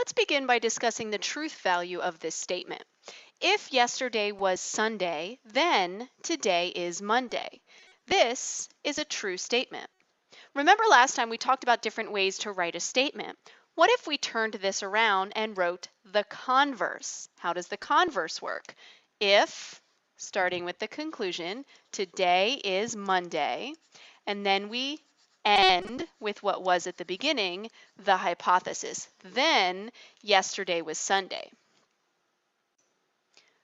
Let's begin by discussing the truth value of this statement. If yesterday was Sunday, then today is Monday. This is a true statement. Remember last time we talked about different ways to write a statement. What if we turned this around and wrote the converse? How does the converse work? If, starting with the conclusion, today is Monday, and then we end with what was at the beginning, the hypothesis. Then yesterday was Sunday.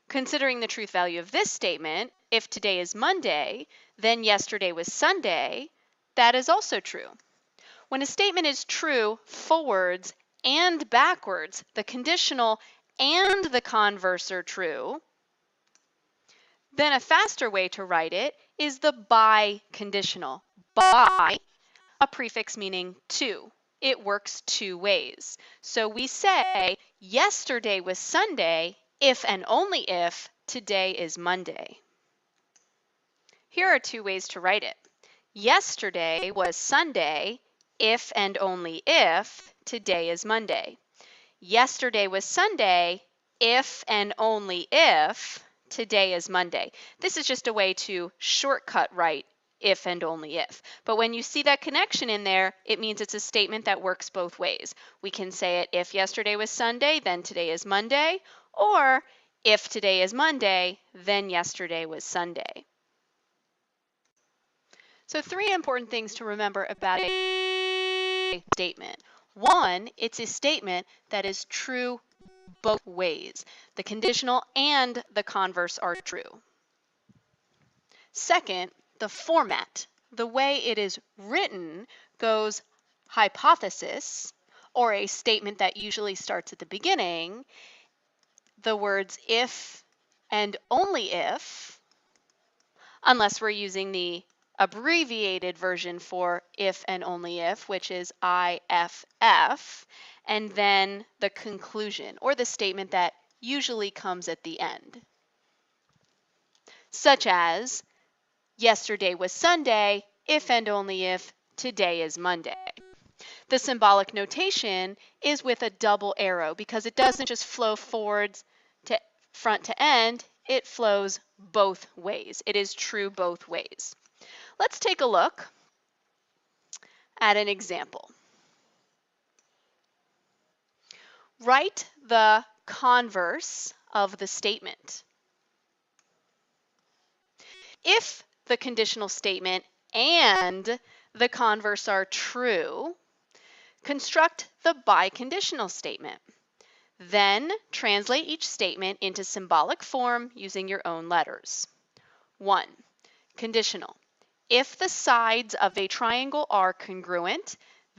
Considering the truth value of this statement, if today is Monday, then yesterday was Sunday, that is also true. When a statement is true forwards and backwards, the conditional and the converse are true, then a faster way to write it is the biconditional. Bi, a prefix meaning two. It works two ways. So we say yesterday was Sunday if and only if today is Monday. Here are two ways to write it. Yesterday was Sunday if and only if today is Monday. Yesterday was Sunday if and only if today is Monday. This is just a way to shortcut write if and only if. But when you see that connection in there, it means it's a statement that works both ways. We can say it if yesterday was Sunday, then today is Monday, or if today is Monday, then yesterday was Sunday. So three important things to remember about a statement. One, it's a statement that is true both ways. The conditional and the converse are true. Second, the format. The way it is written goes hypothesis, or a statement that usually starts at the beginning, the words if and only if, unless we're using the abbreviated version for if and only if, which is IFF, and then the conclusion, or the statement that usually comes at the end, such as yesterday was Sunday if and only if today is Monday. The symbolic notation is with a double arrow because it doesn't just flow forwards to front to end, it flows both ways. It is true both ways. Let's take a look at an example. Write the converse of the statement. If the conditional statement and the converse are true, construct the biconditional statement. Then translate each statement into symbolic form using your own letters. 1. Conditional. If the sides of a triangle are congruent,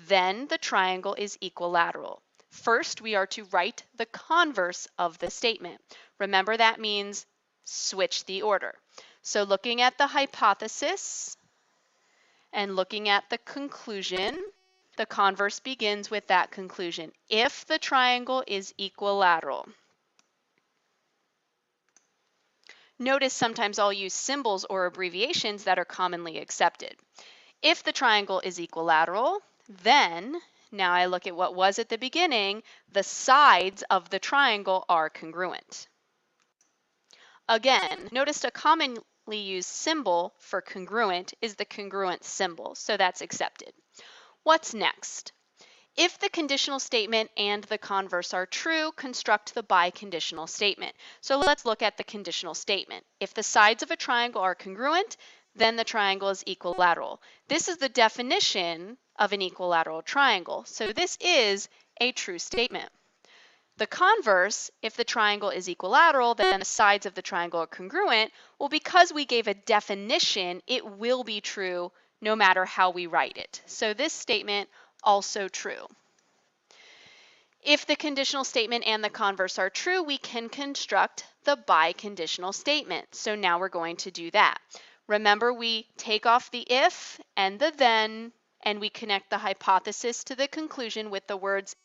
then the triangle is equilateral. First, we are to write the converse of the statement. Remember, that means switch the order. So looking at the hypothesis and looking at the conclusion, the converse begins with that conclusion. If the triangle is equilateral. Notice sometimes I'll use symbols or abbreviations that are commonly accepted. If the triangle is equilateral, then, now I look at what was at the beginning, the sides of the triangle are congruent. Again, notice a commonly used symbol for congruent is the congruent symbol, so that's accepted. What's next? If the conditional statement and the converse are true, construct the biconditional statement. So let's look at the conditional statement. If the sides of a triangle are congruent, then the triangle is equilateral. This is the definition of an equilateral triangle. So this is a true statement. The converse, if the triangle is equilateral, then the sides of the triangle are congruent. Well, because we gave a definition, it will be true no matter how we write it. So this statement also true. If the conditional statement and the converse are true, we can construct the biconditional statement. So now we're going to do that. Remember, we take off the if and the then, and we connect the hypothesis to the conclusion with the words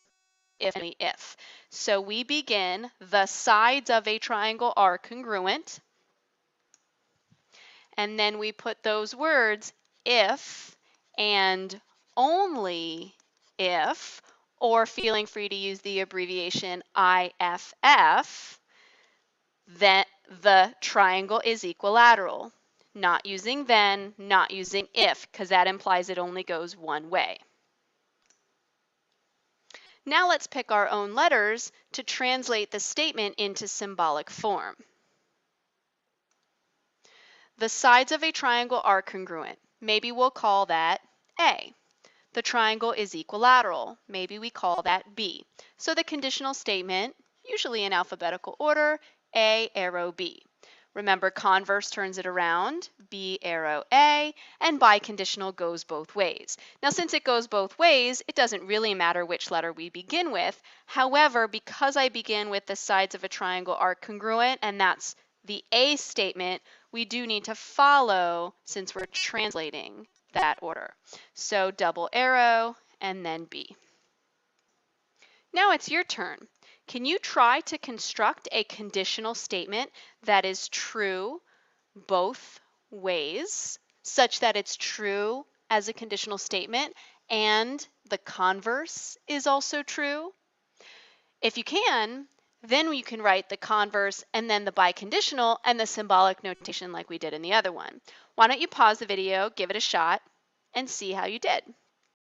if and if. So we begin, the sides of a triangle are congruent, and then we put those words if and only if, or feeling free to use the abbreviation IFF, then the triangle is equilateral. Not using then, not using if, because that implies it only goes one way. Now let's pick our own letters to translate the statement into symbolic form. The sides of a triangle are congruent. Maybe we'll call that A. The triangle is equilateral. Maybe we call that B. So the conditional statement, usually in alphabetical order, A arrow B. Remember, Converse turns it around, B arrow A, and biconditional goes both ways. Now, since it goes both ways, it doesn't really matter which letter we begin with. However, because I begin with the sides of a triangle are congruent, and that's the A statement, we do need to follow since we're translating that order. So double arrow and then B. Now it's your turn. Can you try to construct a conditional statement that is true both ways, such that it's true as a conditional statement and the converse is also true? If you can, then you can write the converse and then the biconditional and the symbolic notation like we did in the other one. Why don't you pause the video, give it a shot, and see how you did.